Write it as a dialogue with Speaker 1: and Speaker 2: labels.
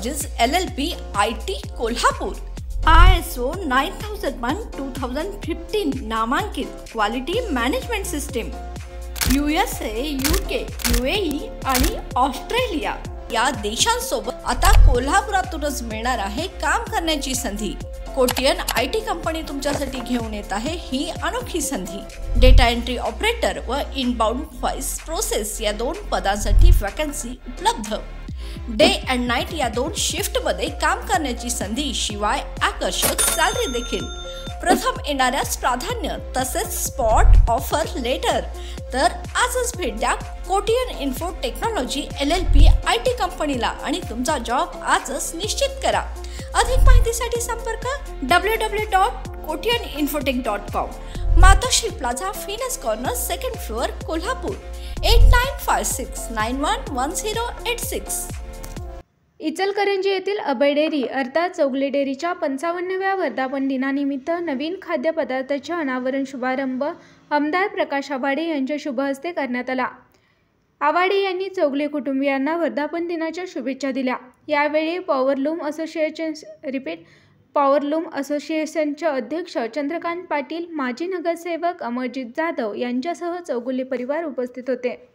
Speaker 1: LLP IT Kolhapur ISO 9001:2015 नामांकित quality management system USA, UK, UAE आणि Australia या देशांसोबत आता कोल्हापुरातूनच मिळणार आहे काम करण्याची संधी। कोटियन IT कंपनी तुमच्यासाठी घेऊन येत आहे ही अनोखी संधी। डेटा एंट्री ऑपरेटर व इनबाउंड व्हॉइस प्रोसेस या 2 पदांसाठी वॅकन्सी उपलब्ध। डे अँड नाईट या 2 शिफ्ट मध्ये काम करण्याची संधी, शिवाय आकर्षक सॅलरी देखील। प्रथम येणाऱ्यास प्राधान्य तसेच स्पॉट ऑफर लेटर। तर आजच भेट द्या Kotian info technology LLP IT कंपनीला आणि तुमचा जॉब आजच निश्चित करा। अधिक माहितीसाठी संपर्क www.kotiyaninfotech.com, मातोश्री प्लाझा, फिनस corner, 2nd floor, Kolhapur 8956911086।
Speaker 2: Ichalkaranji येथील अभय डेअरी अर्थात चौगले डेअरीच्या 55व्या वर्धापन दिनानिमित्त नवीन खाद्यपदार्थाचे अनावरण शुभारंभ आमदार प्रकाश आवाडे यांच्या शुभ हस्ते करण्यात आला। आवाडे यांनी चौगले कुटुंबियांना वर्धापन दिनाच्या शुभेच्छा दिल्या। यावेळी पॉवरलूम असोसिएशनचे अध्यक्ष चंद्रकांत पाटील, माजी नगरसेवक अमरजित जाधव यांच्यासह चौगुले परिवार उपस्थित होते।